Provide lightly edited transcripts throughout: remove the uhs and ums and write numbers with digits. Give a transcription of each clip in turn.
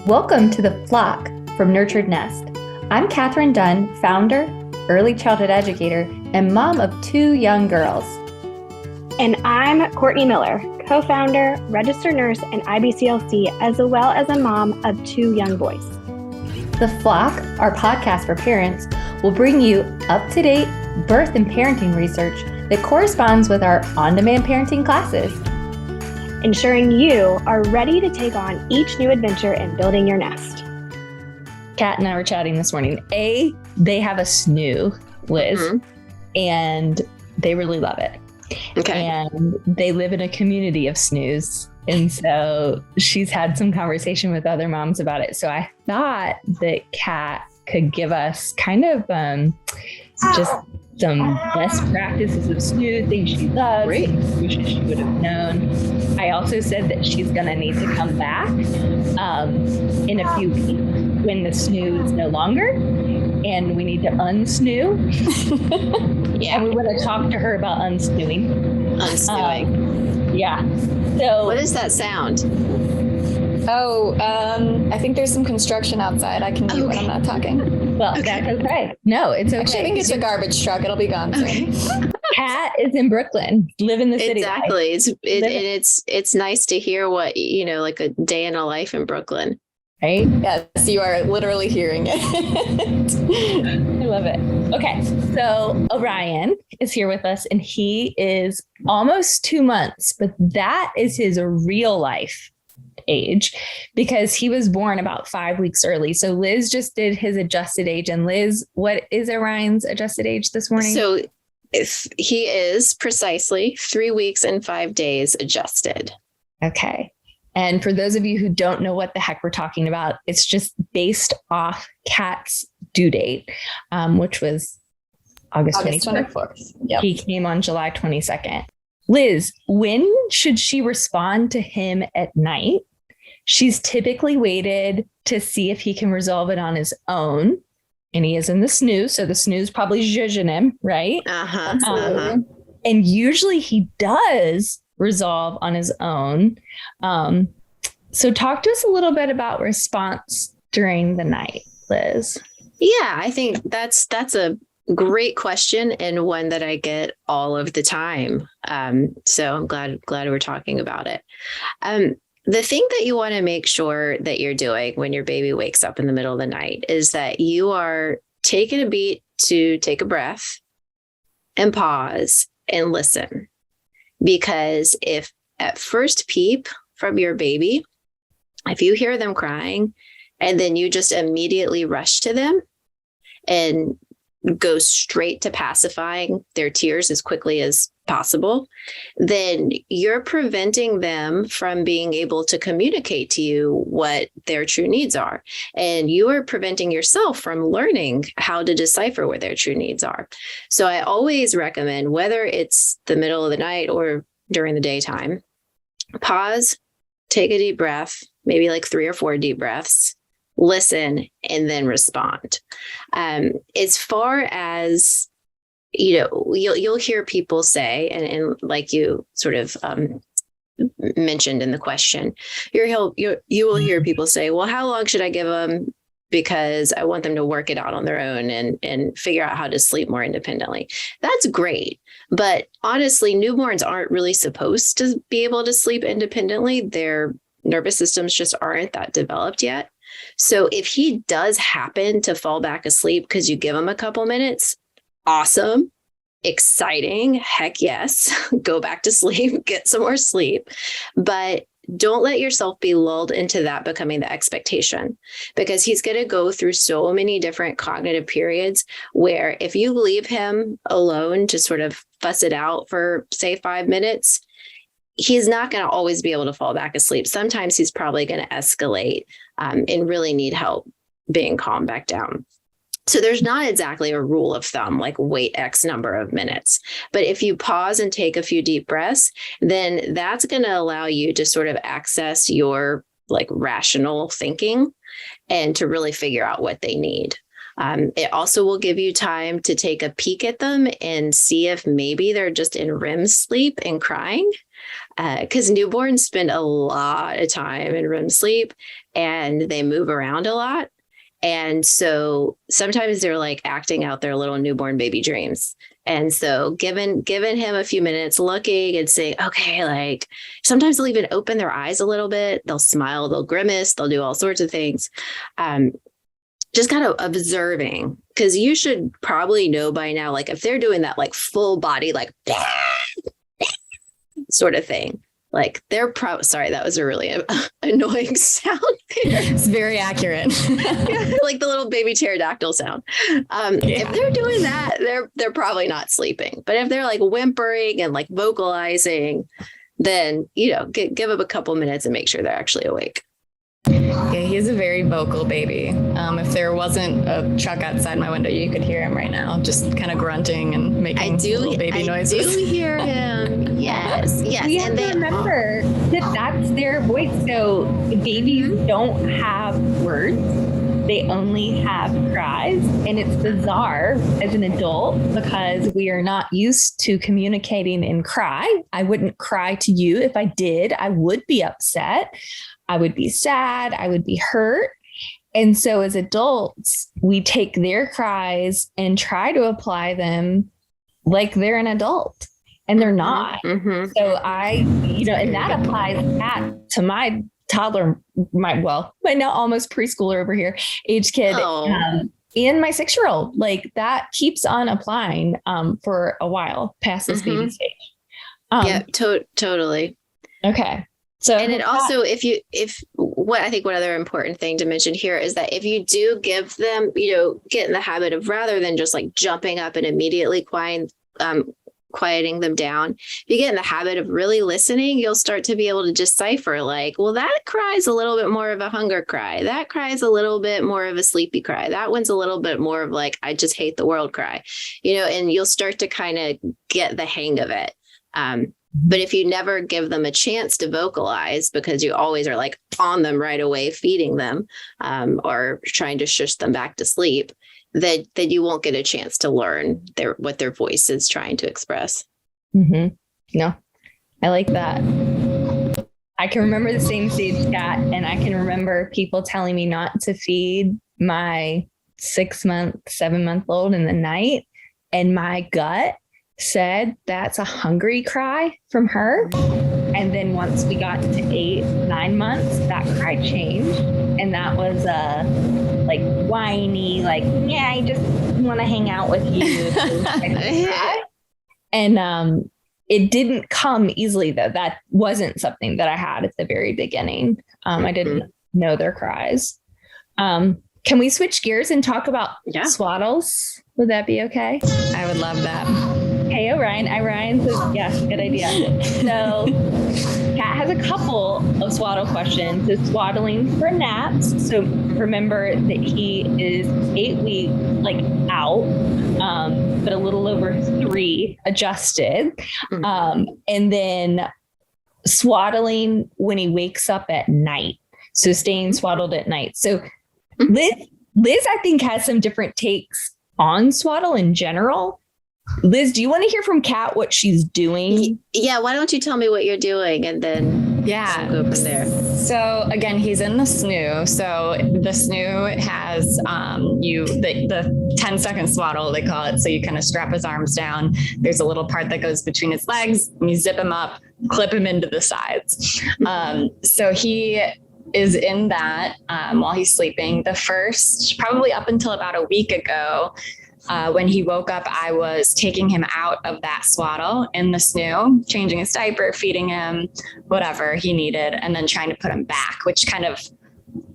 Welcome to The Flock from Nurtured Nest. I'm Kathryn Dunn, founder, early childhood educator, and mom of 2 young girls. And I'm Courtney Miller, co-founder, registered nurse, and IBCLC, as well as a mom of 2 young boys. The Flock, our podcast for parents, will bring you up-to-date birth and parenting research that corresponds with our on-demand parenting classes, ensuring you are ready to take on each new adventure in building your nest. Kat and I were chatting this morning. They have a Snoo, Liz, and they really love it. Okay. And they live in a community of Snoos. And so she's had some conversation with other moms about it. So I thought that Kat could give us kind of just some best practices of Snoo, things she loves, wishes she would have known. I also said that she's going to need to come back in a few weeks when the Snoo is no longer, and we need to unsnoo. Yeah. And we want to talk to her about unsnooing. Unsnooing. Yeah. So what does that sound? I think there's some construction outside. I can mute when I'm not talking. Well, that's okay. No, it's okay. Actually, I think it's a garbage truck. It'll be gone soon. Kat is in Brooklyn, live in the city. Exactly. It's nice to hear what, like a day in a life in Brooklyn. Right? Yes, you are literally hearing it. I love it. Okay, so Orion is here with us, and he is almost 2 months, but that is his real life age because he was born about 5 weeks early. So Liz just did his adjusted age. And Liz, what is Orion's adjusted age this morning? So if he is precisely 3 weeks and 5 days adjusted. Okay. And for those of you who don't know what the heck we're talking about, it's just based off Kat's due date, which was August 24th. Yep. He came on July 22nd. Liz, when should she respond to him at night? She's typically waited to see if he can resolve it on his own. And he is in the Snoo, so the Snoo's probably zhuzhing him, right? And usually he does resolve on his own. So talk to us a little bit about response during the night, Liz. Yeah, I think that's a great question, and one that I get all of the time. So I'm glad we're talking about it. The thing that you want to make sure that you're doing when your baby wakes up in the middle of the night is that you are taking a beat to take a breath and pause and listen. Because if at first peep from your baby, if you hear them crying and then you just immediately rush to them and go straight to pacifying their tears as quickly as possible, then you're preventing them from being able to communicate to you what their true needs are. And you are preventing yourself from learning how to decipher what their true needs are. So I always recommend, whether it's the middle of the night or during the daytime, pause, take a deep breath, maybe like 3 or 4 deep breaths, listen, and then respond. As far as, you'll hear people say, and like you sort of mentioned in the question, you will hear people say, well, how long should I give them? Because I want them to work it out on their own and figure out how to sleep more independently. That's great. But honestly, newborns aren't really supposed to be able to sleep independently. Their nervous systems just aren't that developed yet. So if he does happen to fall back asleep because you give him a couple minutes, awesome, exciting, heck yes, go back to sleep, get some more sleep. But don't let yourself be lulled into that becoming the expectation, because he's going to go through so many different cognitive periods where if you leave him alone to sort of fuss it out for, say, 5 minutes, he's not going to always be able to fall back asleep. Sometimes he's probably going to escalate and really need help being calmed back down. So there's not exactly a rule of thumb, like wait X number of minutes. But if you pause and take a few deep breaths, then that's going to allow you to sort of access your like rational thinking and to really figure out what they need. It also will give you time to take a peek at them and see if maybe they're just in REM sleep and crying. Because newborns spend a lot of time in REM sleep and they move around a lot. And so sometimes they're like acting out their little newborn baby dreams. And so giving him a few minutes looking and saying, okay, like sometimes they'll even open their eyes a little bit. They'll smile, they'll grimace, they'll do all sorts of things. Just kind of observing, because you should probably know by now, like if they're doing that like full body, like sort of thing, like they're sorry, that was a really annoying sound. It's very accurate. Like the little baby pterodactyl sound. If they're doing that, they're probably not sleeping. But if they're like whimpering and like vocalizing, then, give them a couple minutes and make sure they're actually awake. Yeah, he's a very vocal baby. If there wasn't a truck outside my window, you could hear him right now, just kind of grunting and making little baby noises. I do hear him. Yes. We have to remember that that's their voice. So babies don't have words. They only have cries. And it's bizarre as an adult because we are not used to communicating in cry. I wouldn't cry to you. If I did, I would be upset. I would be sad. I would be hurt. And so as adults, we take their cries and try to apply them like they're an adult, and they're not. Mm-hmm. So and that applies to my toddler, my now almost preschooler over here, age kid, and my 6-year-old. Like that keeps on applying for a while past this baby stage. Totally. Okay. So, and it also, I think one other important thing to mention here is that if you do give them, get in the habit of, rather than just like jumping up and immediately quieting them down, if you get in the habit of really listening, you'll start to be able to decipher like, well, that cries a little bit more of a hunger cry. That cries a little bit more of a sleepy cry. That one's a little bit more of like, I just hate the world cry, and you'll start to kind of get the hang of it. But if you never give them a chance to vocalize, because you always are like on them right away, feeding them or trying to shush them back to sleep, then you won't get a chance to learn what their voice is trying to express. Mm-hmm. No, I like that. I can remember the same stage, Kat, and I can remember people telling me not to feed my 6-month, 7-month-old in the night. And my gut said that's a hungry cry from her. And then once we got to 8, 9 months, that cry changed. And that was like whiny, like, yeah, I just want to hang out with you. And it didn't come easily, though. That wasn't something that I had at the very beginning. I didn't know their cries. Can we switch gears and talk about swaddles? Would that be okay? I would love that. Hey, Orion. Ryan says, yes, good idea. So Kat has a couple of swaddle questions. So swaddling for naps. So remember that he is 8 weeks out, but a little over 3 adjusted. And then swaddling when he wakes up at night. So staying swaddled at night. So Liz, I think, has some different takes on swaddle in general. Liz, do you want to hear from Kat what she's doing? Yeah, why don't you tell me what you're doing, and then we'll go from there. So again, he's in the Snoo. So the Snoo has the 10-second swaddle, they call it. So you kind of strap his arms down. There's a little part that goes between his legs, and you zip him up, clip him into the sides. So he is in that while he's sleeping. The first, probably up until about a week ago, when he woke up, I was taking him out of that swaddle in the Snoo, changing his diaper, feeding him whatever he needed, and then trying to put him back, which kind of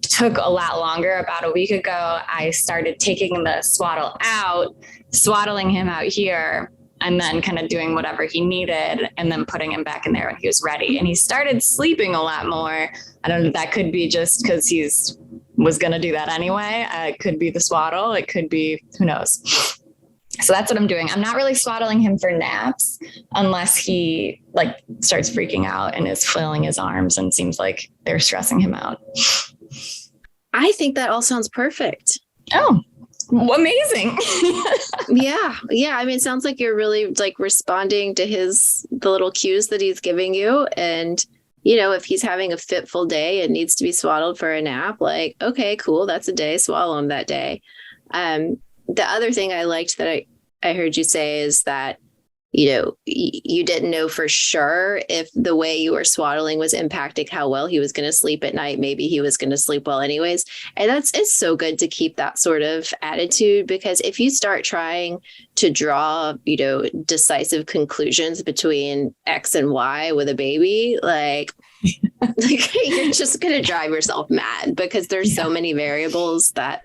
took a lot longer. About a week ago, I started taking the swaddle out, swaddling him out here, and then kind of doing whatever he needed and then putting him back in there when he was ready. And he started sleeping a lot more. I don't know, that could be just because was going to do that anyway. It could be the swaddle. It could be, who knows? So that's what I'm doing. I'm not really swaddling him for naps unless he starts freaking out and is flailing his arms and seems like they're stressing him out. I think that all sounds perfect. Oh, amazing. Yeah. I mean, it sounds like you're really like responding to the little cues that he's giving you. And, if he's having a fitful day and needs to be swaddled for a nap, like, okay, cool. That's a day. Swallow him that day. The other thing I liked that I heard you say is that, you didn't know for sure if the way you were swaddling was impacting how well he was going to sleep at night. Maybe he was going to sleep well anyways. And it's so good to keep that sort of attitude, because if you start trying to draw, decisive conclusions between X and Y with a baby, like you're just going to drive yourself mad, because there's so many variables that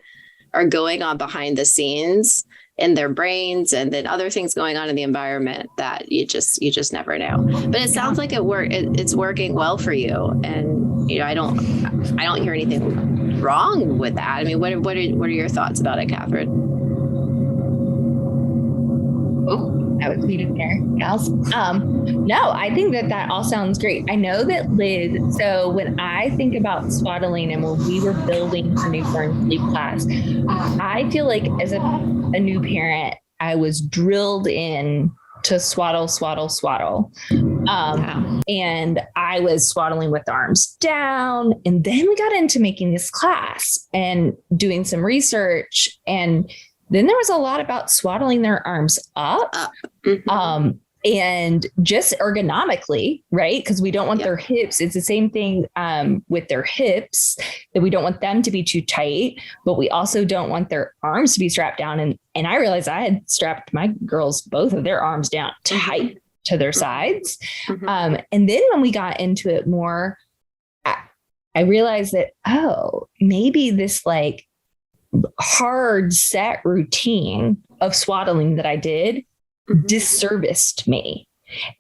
are going on behind the scenes in their brains, and then other things going on in the environment that you just never know. But it sounds like it's working well for you, and I don't hear anything wrong with that. I mean, what are your thoughts about it, Kathryn? Oh, I was muted there, gals. No, I think that all sounds great. I know that Liz, so when I think about swaddling and when we were building for newborn sleep class, I feel like as a new parent, I was drilled in to swaddle. And I was swaddling with the arms down. And then we got into making this class and doing some research. And then there was a lot about swaddling their arms up. Mm-hmm. And just ergonomically, right? Because we don't want their hips. It's the same thing with their hips, that we don't want them to be too tight, but we also don't want their arms to be strapped down. And I realized I had strapped my girls, both of their arms down tight to their sides. Mm-hmm. And then when we got into it more, I realized that, maybe this like hard set routine of swaddling that I did disserviced me.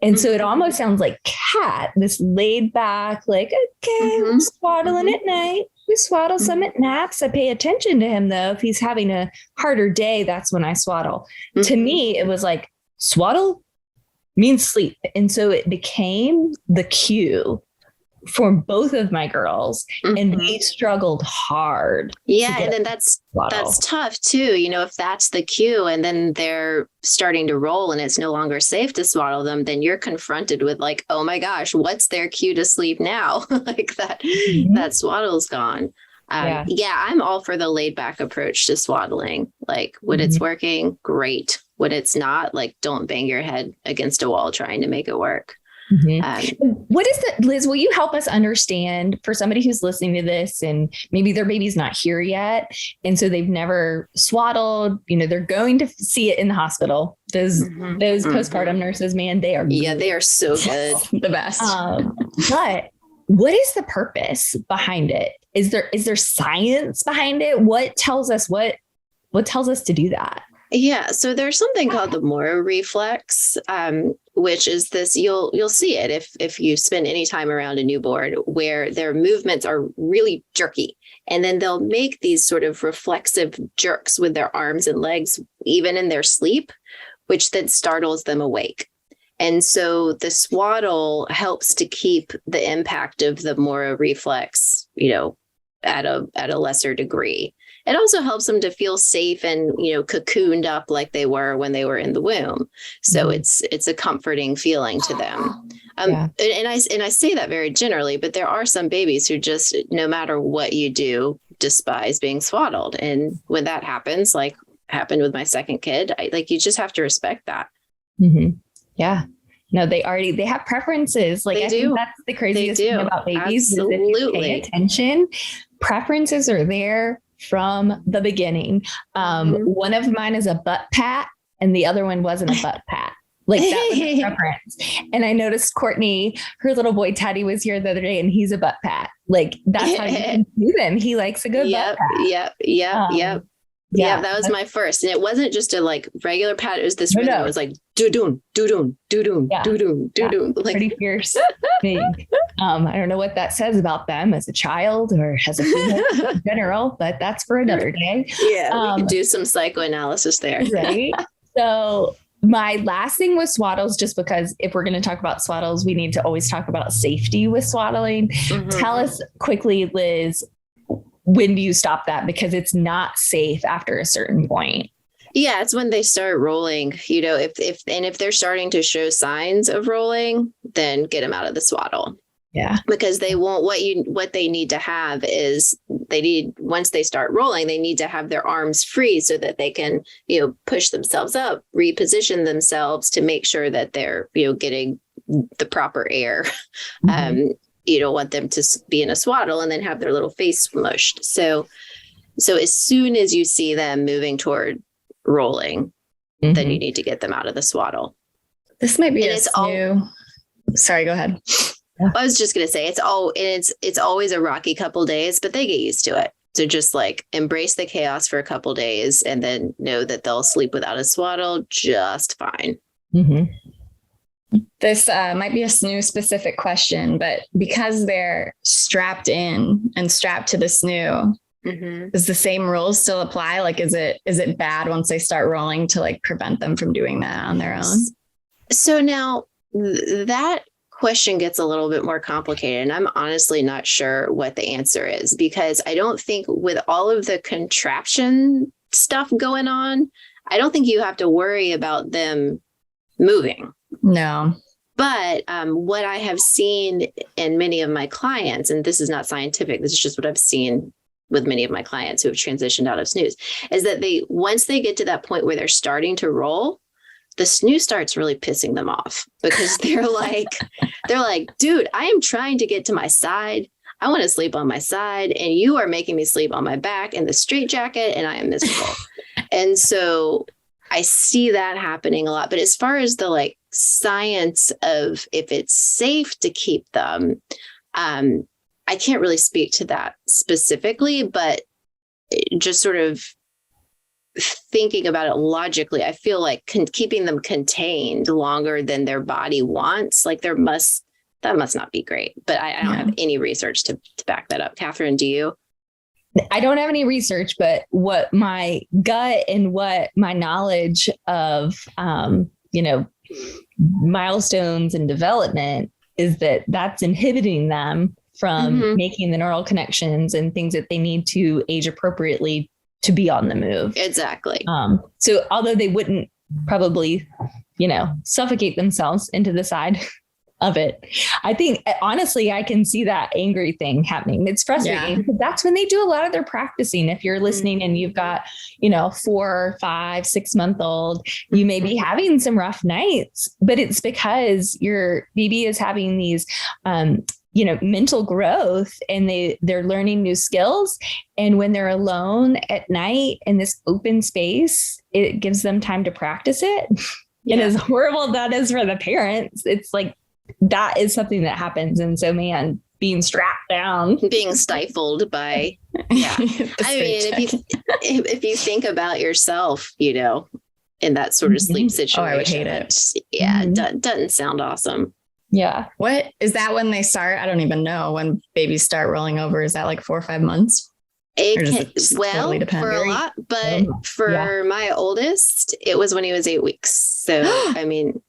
And so it almost sounds like Kat, this laid back, like, okay, we're swaddling at night. We swaddle some at naps. I pay attention to him though. If he's having a harder day, that's when I swaddle. To me, it was like swaddle means sleep. And so it became the cue for both of my girls, and we struggled hard. Yeah. And then that's tough too. If that's the cue and then they're starting to roll and it's no longer safe to swaddle them, then you're confronted with like, oh my gosh, what's their cue to sleep now? Like that swaddle's gone. I'm all for the laid back approach to swaddling. Like when it's working, great. When it's not, like, don't bang your head against a wall trying to make it work. What is that, Liz? Will you help us understand, for somebody who's listening to this and maybe their baby's not here yet, and so they've never swaddled, they're going to see it in the hospital. Those postpartum nurses, man, they are they are so good. The best. But what is the purpose behind it? Is there science behind it? What tells us to do that? Yeah. So there's something called the Moro reflex, which is this, you'll see it if you spend any time around a newborn, where their movements are really jerky. And then they'll make these sort of reflexive jerks with their arms and legs, even in their sleep, which then startles them awake. And so the swaddle helps to keep the impact of the Moro reflex, at a lesser degree. It also helps them to feel safe and, cocooned up like they were when they were in the womb. So it's a comforting feeling to them. And I say that very generally, but there are some babies who just, no matter what you do, despise being swaddled. And when that happens, like happened with my second kid, you just have to respect that. Mm-hmm. Yeah. No, they have preferences. Like, I think that's the craziest thing about babies. Absolutely. Is if you pay attention, preferences are there from the beginning. One of mine is a butt pat and the other one wasn't a butt pat. Like that was a preference. And I noticed Courtney, her little boy Teddy, was here the other day and he's a butt pat. Like that's how you can do them. He likes a good butt pat. Yep. Yeah, that was my first. And it wasn't just a like regular pat. It was this rhythm. It was like doo-doon, doo-doon, doo-doon, doo-doon, doo-doon. Like pretty fierce thing. I don't know what that says about them as a child or as a female in general, but that's for another day. Yeah, we could do some psychoanalysis there. Right. So my last thing with swaddles, just because if we're going to talk about swaddles, we need to always talk about safety with swaddling. Tell us quickly, Liz, when do you stop that? Because it's not safe after a certain point. Yeah, it's when they start rolling, if they're starting to show signs of rolling, then get them out of the swaddle. Yeah. Because they won't, what they need to have is once they start rolling, they need to have their arms free so that they can, push themselves up, reposition themselves to make sure that they're, getting the proper air. Mm-hmm. You don't want them to be in a swaddle and then have their little face smushed. So as soon as you see them moving toward rolling, then you need to get them out of the swaddle. This might be sorry, go ahead. I was just going to say it's always a rocky couple days, but they get used to it. So just like embrace the chaos for a couple days and then know that they'll sleep without a swaddle just fine. Mm-hmm. This might be a Snoo specific question, but because they're strapped in and strapped to the Snoo, does the same rules still apply? Like, is it bad once they start rolling to like prevent them from doing that on their own? So now that question gets a little bit more complicated, and I'm honestly not sure what the answer is, because I don't think with all of the contraption stuff going on, I don't think you have to worry about them moving. No. But what I have seen in many of my clients, and this is not scientific, this is just what I've seen with many of my clients who have transitioned out of snooze, is that once they get to that point where they're starting to roll, the snooze starts really pissing them off, because they're like, dude, I am trying to get to my side. I want to sleep on my side, and you are making me sleep on my back in the straitjacket, and I am miserable. And so I see that happening a lot. But as far as the like science of if it's safe to keep them, I can't really speak to that specifically, but just sort of thinking about it logically, I feel like keeping them contained longer than their body wants, like that must not be great. But I don't have any research to back that up. Kathryn, do you? I don't have any research, but what my gut and what my knowledge of, milestones and development is that's inhibiting them from making the neural connections and things that they need to age appropriately to be on the move. Exactly. So although they wouldn't probably, suffocate themselves into the side of it, I think honestly, I can see that angry thing happening. It's frustrating because that's when they do a lot of their practicing. If you're listening and you've got, 4, 5, 6 month old, you may be having some rough nights, but it's because your baby is having these, mental growth, and they're learning new skills. And when they're alone at night in this open space, it gives them time to practice it. And as horrible that is for the parents, it's like, that is something that happens. And so, man, being strapped down, being stifled by, I mean, if you think about yourself, in that sort of sleep situation, I would hate it. It doesn't sound awesome. Yeah. What is that when they start? I don't even know when babies start rolling over. Is that like 4 or 5 months? Totally depend? For a lot, but for my oldest, it was when he was 8 weeks. So, I mean,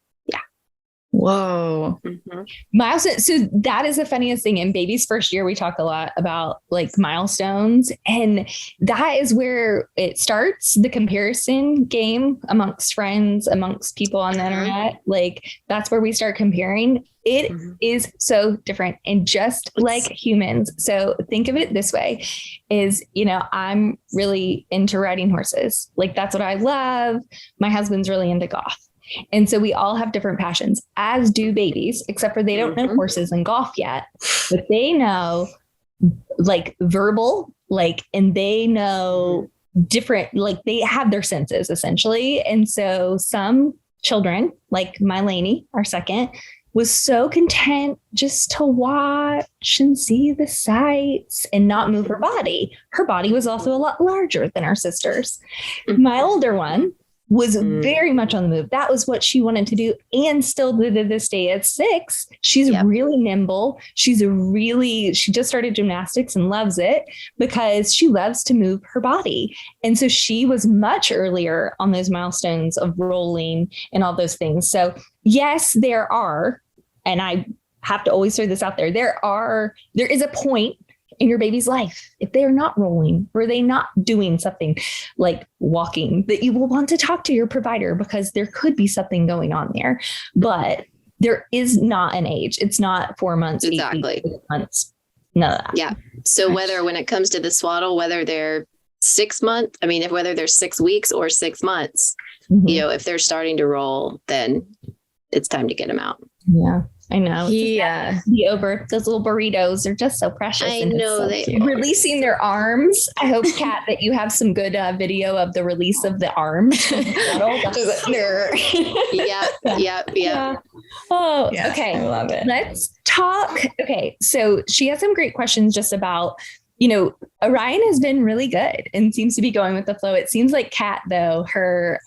whoa. Milestones. So that is the funniest thing. In baby's first year, we talk a lot about like milestones, and that is where it starts, the comparison game amongst friends, amongst people on the internet. Like that's where we start comparing. It is so different, and just like humans. So think of it this way is, I'm really into riding horses. Like that's what I love. My husband's really into golf. And so we all have different passions, as do babies, except for they don't know horses and golf yet, but they know like verbal, and they know different, they have their senses essentially. And so some children, like my Lainey, our second, was so content just to watch and see the sights and not move her body. Her body was also a lot larger than our sister's. My older one was very much on the move. That was what she wanted to do. And still to this day at 6, she's really nimble. She just started gymnastics and loves it because she loves to move her body. And so she was much earlier on those milestones of rolling and all those things. So yes, there are, and I have to always throw this out there. There is a point in your baby's life, if they are not rolling or they not doing something like walking, that you will want to talk to your provider because there could be something going on there. But there is not an age. It's not 4 months, exactly 8 weeks, 8 months. None of that. Yeah. So whether when it comes to the swaddle, whether they're 6 months, I mean, if whether they're 6 weeks or 6 months, if they're starting to roll, then it's time to get them out. Yeah, I know. Yeah. Be over. Those little burritos are just so precious. I know they are. Releasing their arms. I hope, Kat, that you have some good video of the release of the arms. Yeah. Oh, yeah, okay. I love it. Let's talk. Okay. So she has some great questions just about, Orion has been really good and seems to be going with the flow. It seems like Kat, though, her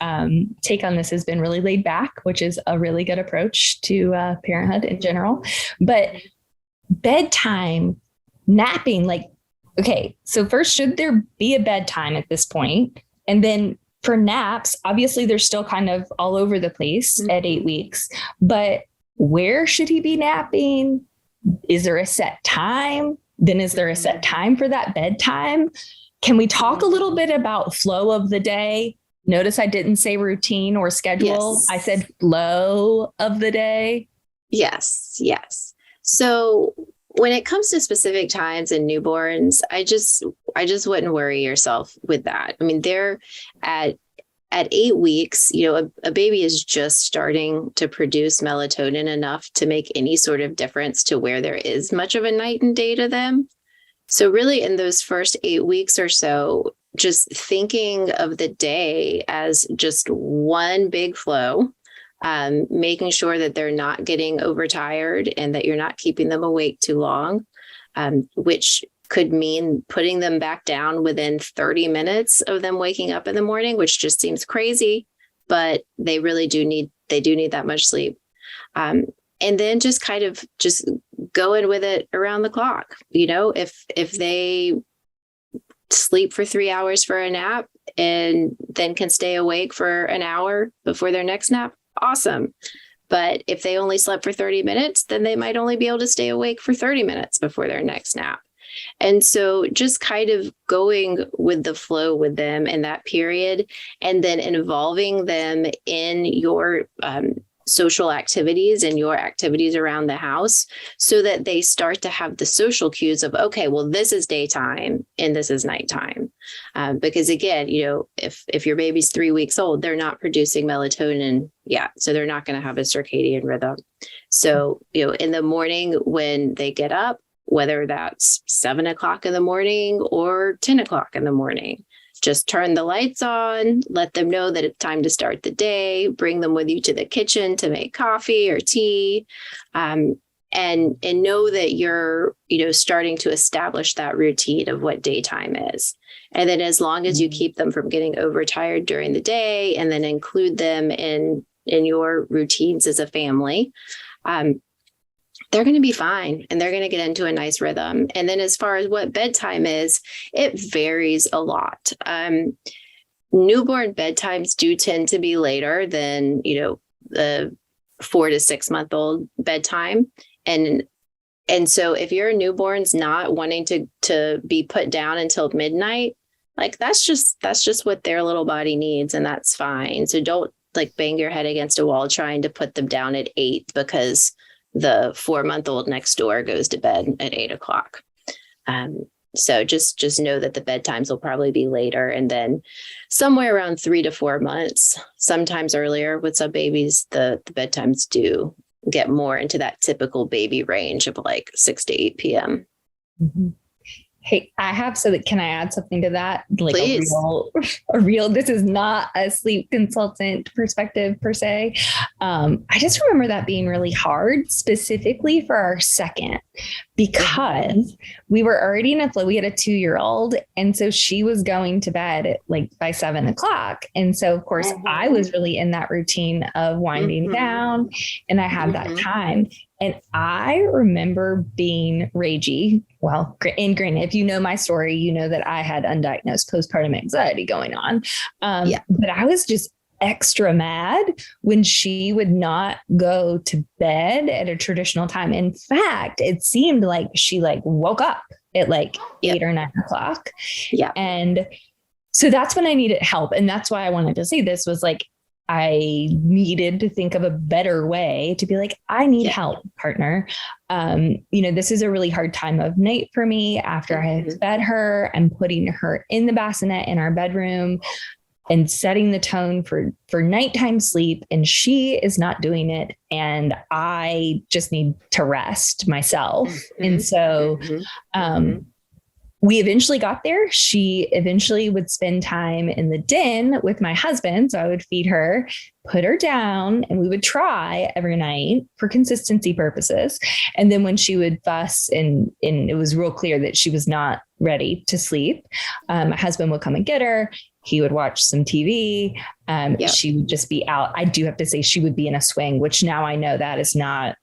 take on this has been really laid back, which is a really good approach to parenthood in general. But bedtime, napping, okay, so first, should there be a bedtime at this point? And then for naps, obviously, they're still kind of all over the place at 8 weeks. But where should he be napping? Is there a set time? Then is there a set time for that bedtime? Can we talk a little bit about flow of the day? Notice I didn't say routine or schedule. Yes. I said flow of the day. Yes. So when it comes to specific times in newborns, I just wouldn't worry yourself with that. I mean, they're at 8 weeks, a baby is just starting to produce melatonin enough to make any sort of difference to where there is much of a night and day to them. So really in those first 8 weeks or so, just thinking of the day as just one big flow, making sure that they're not getting overtired and that you're not keeping them awake too long, which could mean putting them back down within 30 minutes of them waking up in the morning, which just seems crazy, but they really do need that much sleep. And then just kind of just going with it around the clock. If they sleep for 3 hours for a nap and then can stay awake for an hour before their next nap, awesome. But if they only slept for 30 minutes, then they might only be able to stay awake for 30 minutes before their next nap. And so just kind of going with the flow with them in that period, and then involving them in your social activities and your activities around the house so that they start to have the social cues of, okay, well, this is daytime and this is nighttime. Because again, if your baby's 3 weeks old, they're not producing melatonin yet. So they're not going to have a circadian rhythm. So, in the morning when they get up, whether that's 7 o'clock in the morning or 10 o'clock in the morning, just turn the lights on, let them know that it's time to start the day, bring them with you to the kitchen to make coffee or tea, and know that you're, starting to establish that routine of what daytime is. And then as long as you keep them from getting overtired during the day and then include them in your routines as a family, they're going to be fine and they're going to get into a nice rhythm. And then as far as what bedtime is, it varies a lot. Newborn bedtimes do tend to be later than, the 4 to 6 month old bedtime. And so if your newborn's not wanting to be put down until midnight, that's just what their little body needs. And that's fine. So don't bang your head against a wall trying to put them down at 8 because the 4-month-old next door goes to bed at 8 o'clock. So just know that the bedtimes will probably be later. And then somewhere around 3 to 4 months, sometimes earlier with some babies, the bedtimes do get more into that typical baby range of 6 to 8 p.m. Mm-hmm. Hey, can I add something to that? Please. A real, this is not a sleep consultant perspective per se. I just remember that being really hard, specifically for our second, because we were already in a flow. We had a 2-year-old. And so she was going to bed at by 7 o'clock. And so of course I was really in that routine of winding down, and I had that time. And I remember being ragey. Well, and granted, if you know my story, you know that I had undiagnosed postpartum anxiety going on. But I was just extra mad when she would not go to bed at a traditional time. In fact, it seemed like she like woke up at like 8 or 9 o'clock. Yeah. And so that's when I needed help. And that's why I wanted to say this was like, I needed to think of a better way to be like, I need help, partner. This is a really hard time of night for me after I had fed her. I'm putting her in the bassinet in our bedroom and setting the tone for nighttime sleep. And she is not doing it. And I just need to rest myself. And so, we eventually got there. She eventually would spend time in the den with my husband. So I would feed her, put her down, and we would try every night for consistency purposes. And then when she would fuss and it was real clear that she was not ready to sleep, my husband would come and get her. He would watch some TV. She would just be out. I do have to say she would be in a swing, which now I know that is not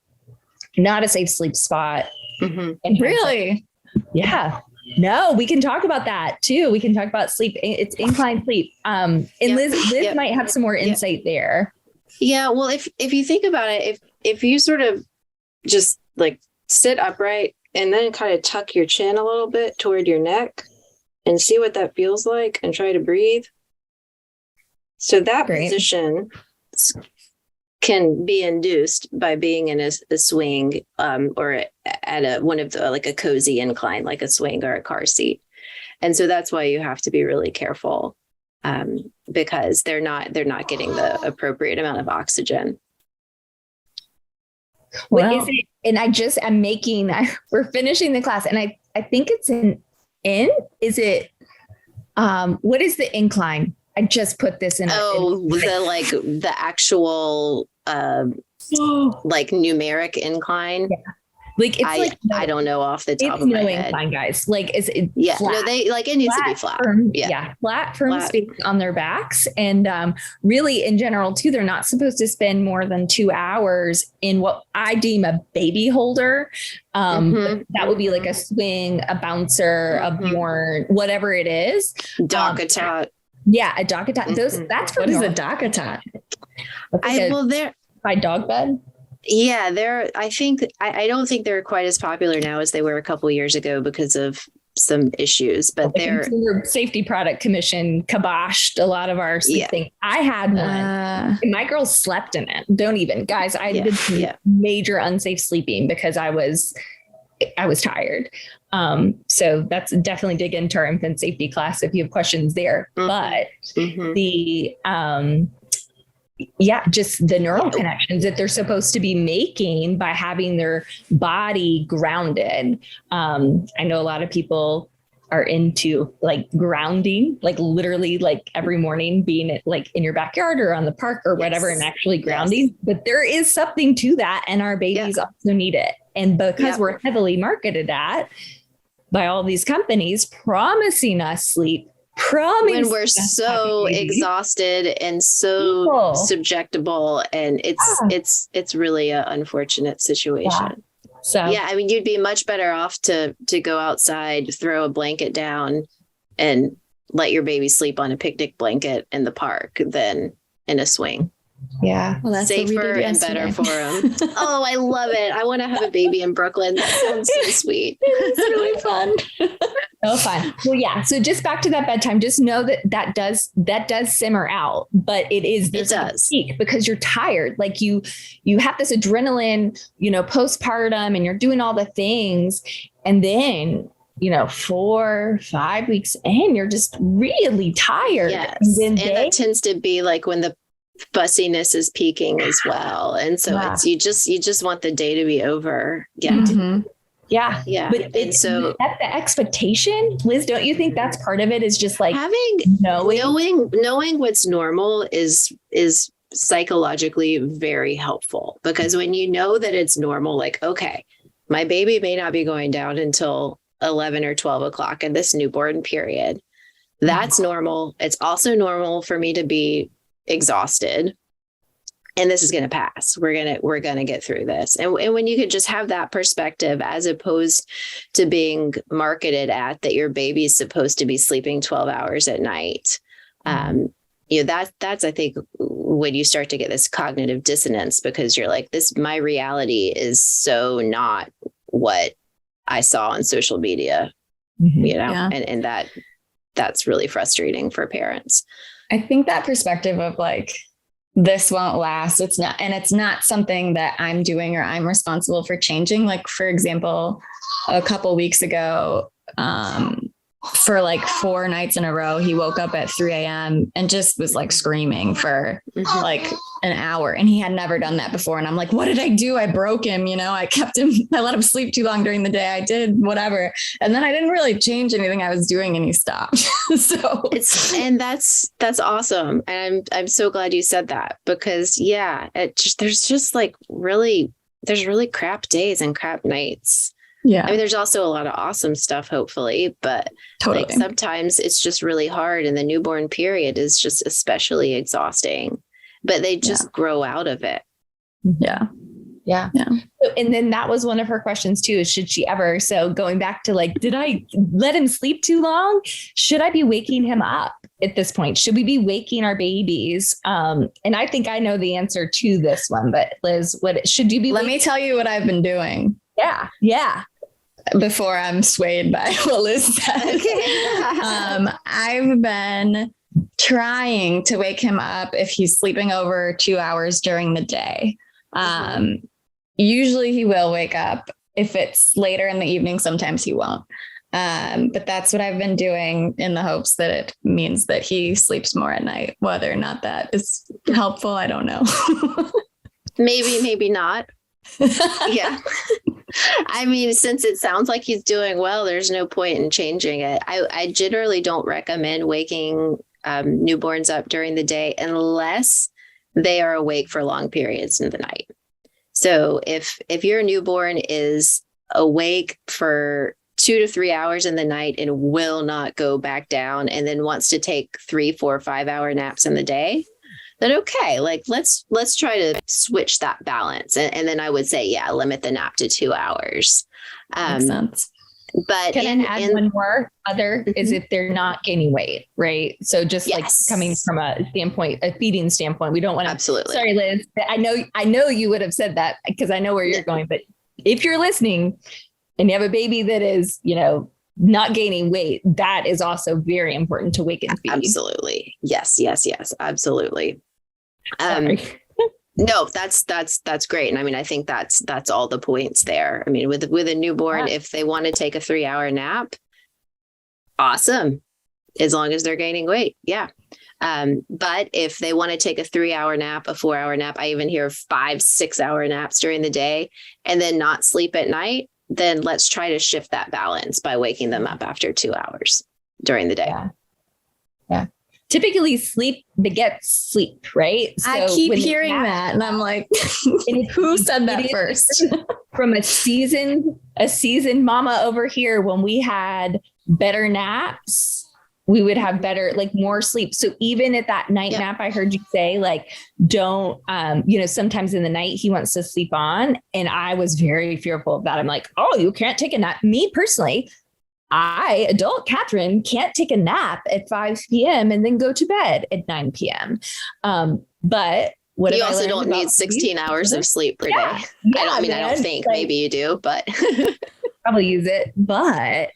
a safe sleep spot. And really? Yeah. No, we can talk about that too. We can talk about sleep. It's inclined sleep. And Liz might have some more insight there. Yeah. Well, if you think about it, if you sort of just like sit upright and then kind of tuck your chin a little bit toward your neck and see what that feels like and try to breathe. So that position can be induced by being in a swing or at one of the like a cozy incline, like a swing or a car seat. And so that's why you have to be really careful because they're not getting the appropriate amount of oxygen. What is it? And we're finishing the class and I think it's is it, what is the incline? I just put this in. The actual, like numeric incline. Yeah. Like it's I don't know off the top of my head. Incline, guys. Like is it? Yeah, flat? No, it needs to be flat. Firm, flat, firm space on their backs, and really in general too, they're not supposed to spend more than 2 hours in what I deem a baby holder. That would be like a swing, a bouncer, a Bjorn, whatever it is. Dock-a-tot. Yeah, a dock-a-tot. That's for what is a dock-a-tot? They're by dog bed. Yeah, I don't think they're quite as popular now as they were a couple years ago because of some issues, but the Consumer Safety Product Commission kiboshed a lot lot of sleep things. I had one and my girls slept in it. Don't even, guys, I did some major unsafe sleeping because I was tired. So that's definitely dig into our infant safety class if you have questions there. But just the neural connections that they're supposed to be making by having their body grounded. I know a lot of people are into like grounding, like literally like every morning being like in your backyard or on the park or whatever and actually grounding. But there is something to that. And our babies also need it. And because we're heavily marketed at by all these companies promising us sleep, when we're so exhausted and so subjectable, and it's really an unfortunate situation. So I mean, you'd be much better off to go outside, throw a blanket down and let your baby sleep on a picnic blanket in the park than in a swing. Yeah. Well, that's safer and better for them. Oh, I love it. I want to have a baby in Brooklyn. That sounds so sweet. It's really fun. So fun. Well, yeah. So just back to that bedtime, just know that does simmer out, but it does peak because you're tired. Like you have this adrenaline, postpartum and you're doing all the things. And then, 4-5 weeks in, you're just really tired. Yes. And that tends to be like when the fussiness is peaking as well. And so it's, you just want the day to be over. Yeah. Mm-hmm. Yeah. Yeah. But that's the expectation. Liz, don't you think that's part of it is just like knowing what's normal is psychologically very helpful, because when you know that it's normal, like, okay, my baby may not be going down until 11 or 12 o'clock in this newborn period. That's normal. It's also normal for me to be exhausted, and this is going to pass. We're going to get through this. And when you could just have that perspective, as opposed to being marketed at that your baby's supposed to be sleeping 12 hours at night, that's, I think, when you start to get this cognitive dissonance, because you're like, my reality is so not what I saw on social media, and that's really frustrating for parents. I think that perspective of like, this won't last. It's not something that I'm doing or I'm responsible for changing. Like, for example, a couple weeks ago, for like 4 nights in a row, he woke up at 3 a.m. and just was like screaming for like an hour. And he had never done that before. And I'm like, what did I do? I broke him. I let him sleep too long during the day. I did whatever. And then I didn't really change anything I was doing, and he stopped. So that's awesome. And I'm so glad you said that, because there's really crap days and crap nights. Yeah. I mean, there's also a lot of awesome stuff, hopefully, but like sometimes it's just really hard. And the newborn period is just especially exhausting, but they just grow out of it. Yeah. Yeah. Yeah. And then that was one of her questions too, is should she ever, so going back to like, did I let him sleep too long? Should I be waking him up at this point? Should we be waking our babies? And I think I know the answer to this one, but Liz, what should you be? Let me tell you what I've been doing. Yeah. Yeah. Before I'm swayed by what Liz said. Okay. I've been trying to wake him up if he's sleeping over 2 hours during the day. Usually he will wake up. If it's later in the evening, sometimes he won't. But that's what I've been doing in the hopes that it means that he sleeps more at night. Whether or not that is helpful, I don't know. Maybe not. Yeah. I mean, since it sounds like he's doing well, there's no point in changing it. I generally don't recommend waking newborns up during the day unless they are awake for long periods in the night. So if your newborn is awake for 2 to 3 hours in the night and will not go back down, and then wants to take 3, 4, 5 hour naps in the day, then okay, like let's try to switch that balance. And then I would say, limit the nap to 2 hours. Makes sense. But can I add one more is if they're not gaining weight, right? So just like coming from a feeding standpoint, we don't want to. Absolutely. Sorry, Liz. I know you would have said that because I know where you're going. But if you're listening and you have a baby that is, not gaining weight, that is also very important to wake and feed. Absolutely. Yes. Absolutely. No, that's great. And I mean, I think that's all the points there. I mean, with a newborn, if they want to take a 3 hour nap, awesome. As long as they're gaining weight. Yeah. But if they want to take a 3 hour nap, a 4 hour nap, I even hear 5, 6 hour naps during the day and then not sleep at night, then let's try to shift that balance by waking them up after 2 hours during the day. Yeah. Typically sleep begets sleep, right? So I keep hearing that. And I'm like, who said that first? From a seasoned mama over here, when we had better naps, we would have better, like more sleep. So even at that night nap, I heard you say like, don't, sometimes in the night he wants to sleep on. And I was very fearful of that. I'm like, oh, you can't take a nap. Me personally, adult Kathryn, can't take a nap at 5 p.m. and then go to bed at 9 p.m. But what you also don't need 16 hours of sleep per day. I don't think maybe you do, but probably use it. But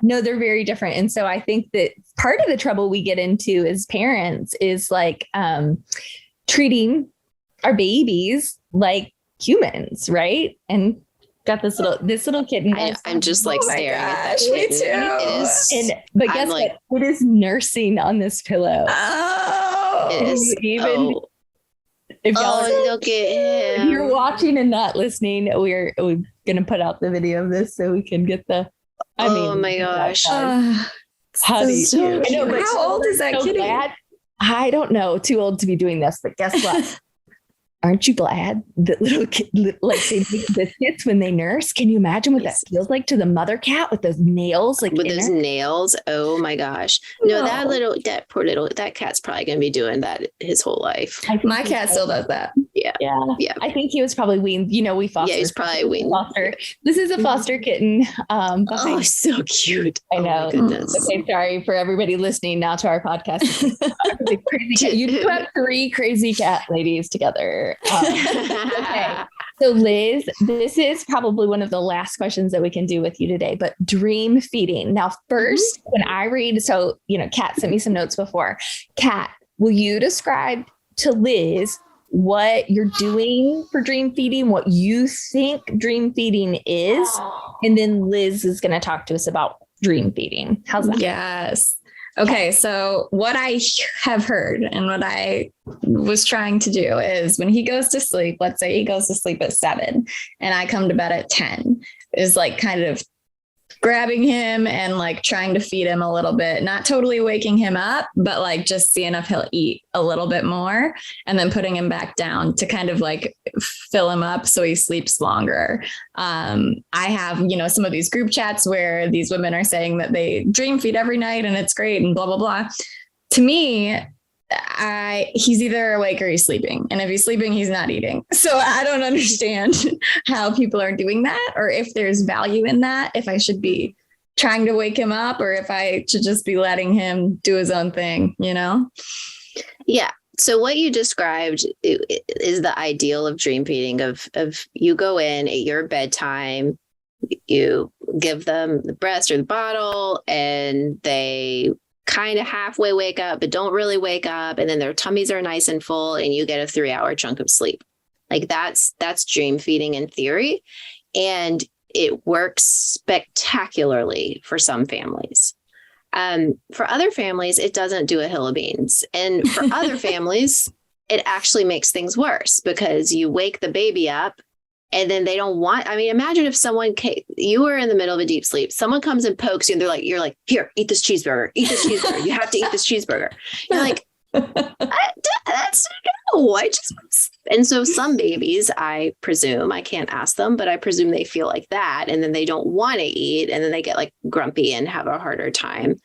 they're very different. And so I think that part of the trouble we get into as parents is like treating our babies like humans, right? And got this little kitten. I'm just like staring at that kitten. But guess what? It is nursing on this pillow. Oh, it is. If y'all look at him. If you're watching and not listening, we're gonna put out the video of this so we can get the. Oh my gosh! How do you? I know, but how old is that kitty? I don't know. Too old to be doing this, but guess what? Aren't you glad that little kid, like they make biscuits when they nurse? Can you imagine what that feels like to the mother cat with those nails? Nails. Oh my gosh. No, that cat's probably going to be doing that his whole life. My cat still does that. Yeah. I think he was probably weaned. We foster. Yeah, he's probably weaned. Foster. This is a foster kitten. Oh, so cute. I know. Oh my goodness. Okay, sorry for everybody listening now to our podcast. Crazy cat. You do have 3 crazy cat ladies together. Okay. So Liz, this is probably one of the last questions that we can do with you today, but dream feeding. Now, first, when I read, Kat sent me some notes before. Kat, will you describe to Liz what you're doing for dream feeding, what you think dream feeding is, and then Liz is going to talk to us about dream feeding. How's that? Yes. Okay. So what I have heard and what I was trying to do is when he goes to sleep, let's say he goes to sleep at 7 and I come to bed at 10, is like kind of grabbing him and like trying to feed him a little bit, not totally waking him up, but like just seeing if he'll eat a little bit more and then putting him back down to kind of like fill him up so he sleeps longer. I have, some of these group chats where these women are saying that they dream feed every night and it's great and blah, blah, blah. To me, he's either awake or he's sleeping. And if he's sleeping, he's not eating. So I don't understand how people are doing that, or if there's value in that, if I should be trying to wake him up or if I should just be letting him do his own thing, Yeah. So what you described is the ideal of dream feeding of you go in at your bedtime, you give them the breast or the bottle, and they kind of halfway wake up, but don't really wake up. And then their tummies are nice and full and you get a 3-hour chunk of sleep. Like that's dream feeding in theory. And it works spectacularly for some families. For other families, it doesn't do a hill of beans. And for other families, it actually makes things worse because you wake the baby up and then they don't imagine if you were in the middle of a deep sleep, someone comes and pokes you and you're like, here, eat this cheeseburger, you have to eat this cheeseburger. You're like, that's no, and so some babies, I presume, I can't ask them, but I presume they feel like that. And then they don't want to eat. And then they get like grumpy and have a harder time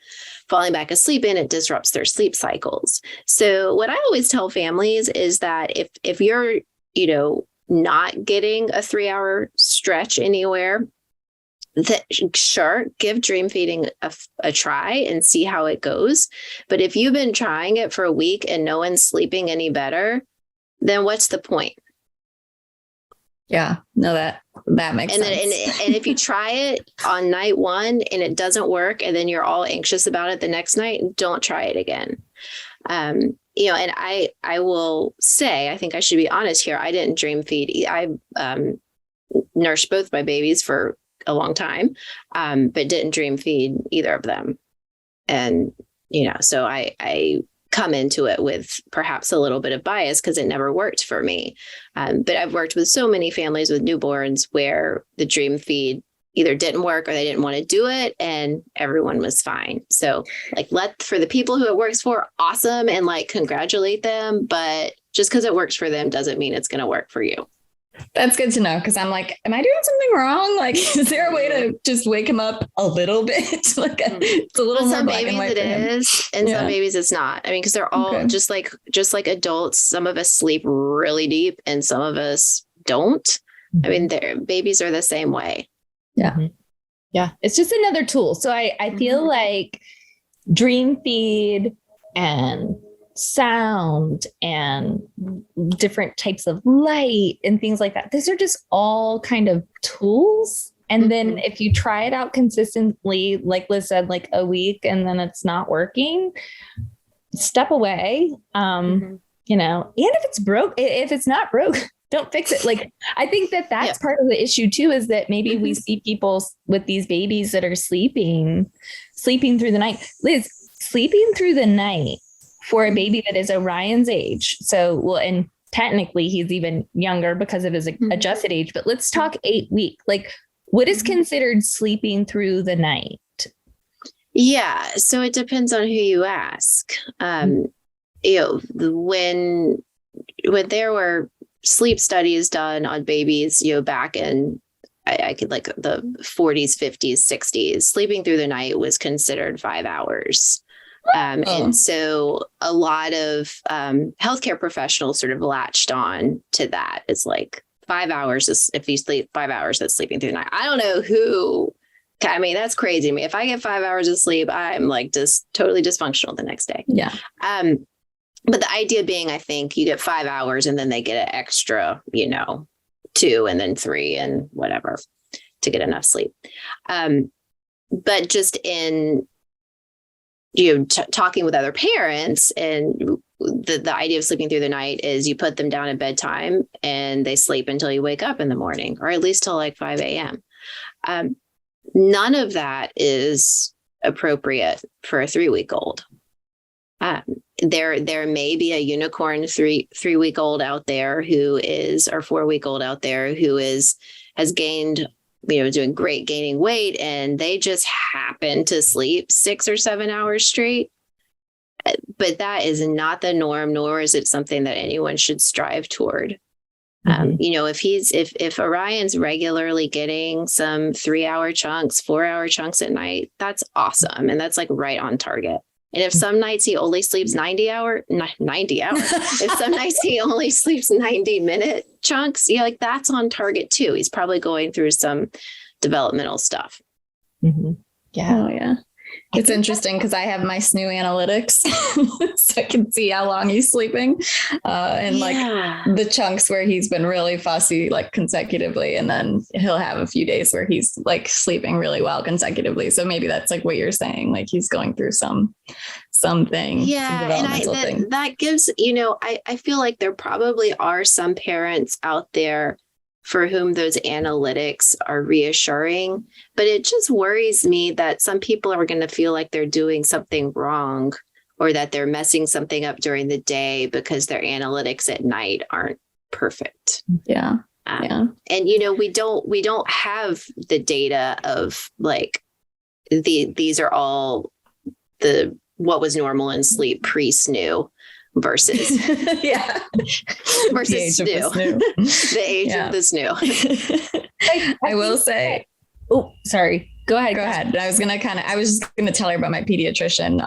falling back asleep, and it disrupts their sleep cycles. So what I always tell families is that if you're, not getting a 3-hour stretch anywhere, that sure, give dream feeding a try and see how it goes. But if you've been trying it for a week and no one's sleeping any better, then what's the point? Yeah, no, that makes sense. And if you try it on night 1 and it doesn't work, and then you're all anxious about it the next night, don't try it again. And I will say, I think I should be honest here. I didn't dream feed. I nursed both my babies for a long time, but didn't dream feed either of them. And, so I come into it with perhaps a little bit of bias because it never worked for me. But I've worked with so many families with newborns where the dream feed either didn't work or they didn't want to do it, and everyone was fine. So for the people who it works for, awesome. And congratulate them. But just because it works for them doesn't mean it's going to work for you. That's good to know. Cause I'm like, am I doing something wrong? Is there a way to just wake him up a little bit? It's a little more some black and white. It is. And some babies it's not. Because they're all just like adults. Some of us sleep really deep and some of us don't. Their babies are the same way. Yeah. Yeah. It's just another tool. So I feel like dream feed and sound and different types of light and things like that, these are just all kind of tools. And then if you try it out consistently, like Liz said, like a week, and then it's not working, step away. And if it's broke, if it's not broke, don't fix it. I think that's part of the issue too, is that maybe we see people with these babies that are sleeping through the night. Liz, sleeping through the night for a baby that is Orion's age. So, and technically he's even younger because of his adjusted age, but let's talk 8 weeks. What is considered sleeping through the night? Yeah. So it depends on who you ask. When there were sleep studies done on babies, back in, I could the 40s, 50s, 60s, sleeping through the night was considered 5 hours. And so a lot of healthcare professionals sort of latched on to that. It's like 5 hours, if you sleep 5 hours, that's sleeping through the night. I don't know who, I mean, that's crazy to me. If I get 5 hours of sleep, I'm like just totally dysfunctional the next day. Yeah. But the idea being, I think you get 5 hours and then they get an extra, 2 and then 3 and whatever to get enough sleep. But just in, talking with other parents, and the idea of sleeping through the night is you put them down at bedtime and they sleep until you wake up in the morning, or at least till like 5 a.m. None of that is appropriate for a 3-week-old. There may be a unicorn 3-week-old out there who is, or 4-week-old out there who has gained, doing great, gaining weight, and they just happen to sleep 6 or 7 hours straight. But that is not the norm, nor is it something that anyone should strive toward. If Orion's regularly getting some 3-hour chunks, 4-hour chunks at night, that's awesome. And that's like right on target. And if some nights he only sleeps 90 hours, if some nights he only sleeps 90-minute chunks, like that's on target too. He's probably going through some developmental stuff. Mm-hmm. Yeah. Oh, yeah. It's interesting because I have my Snoo analytics, so I can see how long he's sleeping, and like the chunks where he's been really fussy, like consecutively, and then he'll have a few days where he's like sleeping really well consecutively. So maybe that's like what you're saying, like he's going through something. Yeah, and that gives, I feel like there probably are some parents out there for whom those analytics are reassuring, but it just worries me that some people are going to feel like they're doing something wrong, or that they're messing something up during the day because their analytics at night aren't perfect. Yeah. And we don't have the data of like these are all what was normal in sleep pre-Snoo versus versus Snoo. The age of the Snoo. I will say, sorry. Go ahead. I was just gonna tell her about my pediatrician,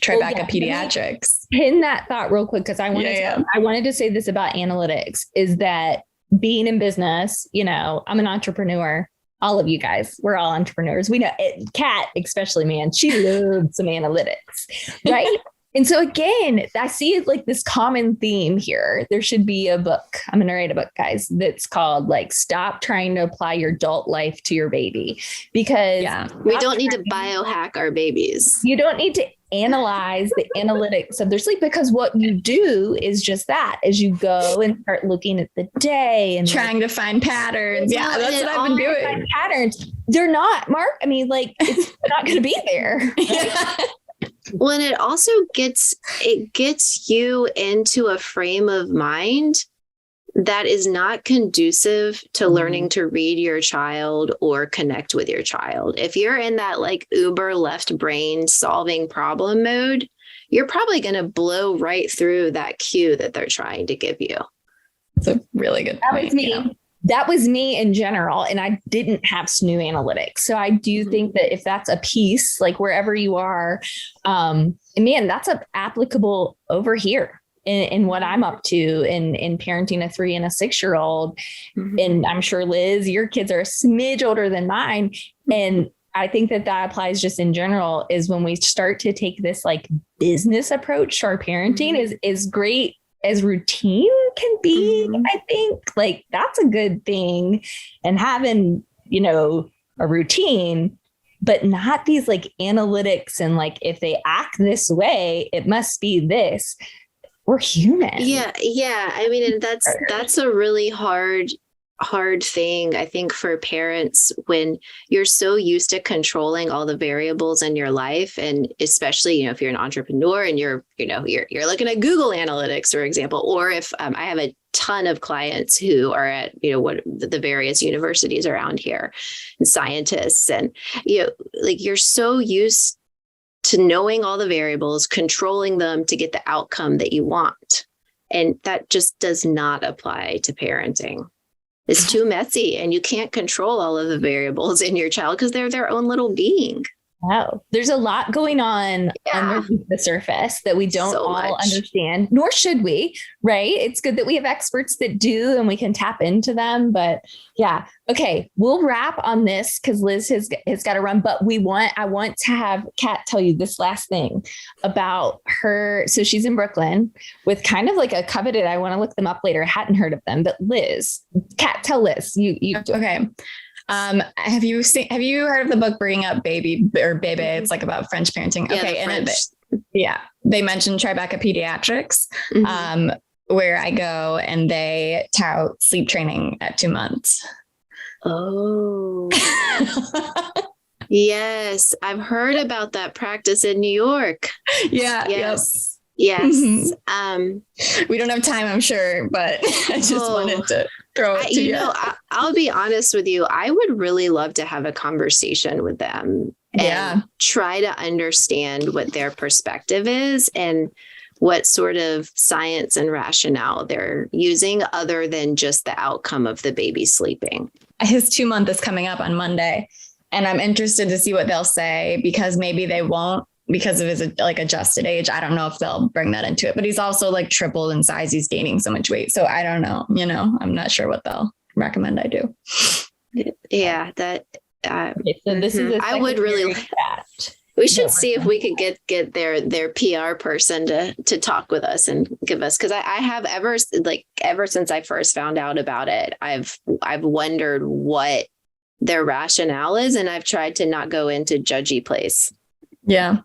Tribeca Pediatrics. Pin that thought real quick, because I wanted to say this about analytics, is that being in business, I'm an entrepreneur. All of you guys, we're all entrepreneurs. We know it. Kat, especially, man, she loves some analytics, right? And so again, I see like this common theme here. There should be a book. I'm going to write a book, guys, that's called like, Stop Trying to Apply Your Adult Life to Your Baby. Because we don't need to biohack our babies. You don't need to analyze the analytics of their sleep, because what you do is just that, as you go and start looking at the day and trying to find patterns. Yeah, that's what I've been doing. Patterns. They're not, Mark. I mean, like, it's not going to be there. Right? Well, and it also gets you into a frame of mind that is not conducive to learning to read your child or connect with your child. If you're in that like uber left brain solving problem mode, you're probably going to blow right through that cue that they're trying to give you. That's a really good point. That was me. That was me in general. And I didn't have Snoo analytics. So I do think that if that's a piece, like wherever you are, man, that's applicable over here in what I'm up to in parenting a 3 and a 6-year-old. Mm-hmm. And I'm sure, Liz, your kids are a smidge older than mine. And I think that applies just in general, is when we start to take this like business approach to our parenting, is great as routine can be. I think like that's a good thing, and having, a routine, but not these like analytics and like, if they act this way, it must be this. We're human. Yeah. I mean, and that's a really hard thing, I think, for parents, when you're so used to controlling all the variables in your life. And especially, if you're an entrepreneur and you're looking at Google Analytics, for example, or if I have a ton of clients who are at, what the various universities around here, and scientists, and, like you're so used to knowing all the variables, controlling them to get the outcome that you want. And that just does not apply to parenting. It's too messy, and you can't control all of the variables in your child because they're their own little being. Wow. There's a lot going on underneath the surface that we don't all understand, nor should we, right? It's good that we have experts that do and we can tap into them. But yeah. Okay. We'll wrap on this because Liz has got to run, but I want to have Kat tell you this last thing about her. So she's in Brooklyn with kind of like a coveted, I want to look them up later. I hadn't heard of them, but Liz, Kat, tell Liz, you. Okay. Have you heard of the book Bringing Up Baby or Bebe? It's like about French parenting. Yeah, okay. And they mentioned Tribeca Pediatrics, where I go and they tout sleep training at 2 months. Oh, yes. I've heard about that practice in New York. Yeah. Yes. Yes. We don't have time, I'm sure, but I just wanted to throw it to you. I'll be honest with you. I would really love to have a conversation with them and try to understand what their perspective is and what sort of science and rationale they're using other than just the outcome of the baby sleeping. His 2 month is coming up on Monday, and I'm interested to see what they'll say because maybe they won't. Because of his like adjusted age, I don't know if they'll bring that into it, but he's also like tripled in size. He's gaining so much weight. So I don't know, I'm not sure what they'll recommend I do. Yeah. That, okay, so this is, I would really, we should see if we could get their PR person to talk with us and give us, cause I have ever since I first found out about it, I've wondered what their rationale is. And I've tried to not go into judgy place. Yeah.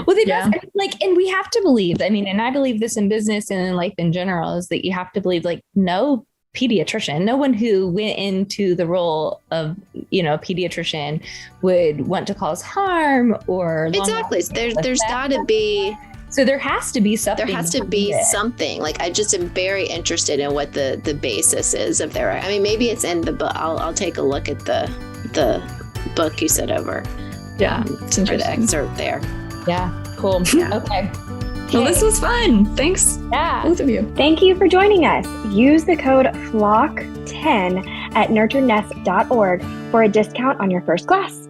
Well, they both, and we have to believe, and I believe this in business and in life in general, is that you have to believe no pediatrician, no one who went into the role of, a pediatrician would want to cause harm or. Exactly. There's gotta be. So there has to be something. There has to be something. Like, I just am very interested in what the basis is of their, maybe it's in the book. I'll take a look at the book you sent over. Yeah. For the excerpt there. Yeah. Cool. Yeah. Okay. Well, this was fun. Thanks. Yeah. Both of you. Thank you for joining us. Use the code FLOCK10 at nurturenest.org for a discount on your first class.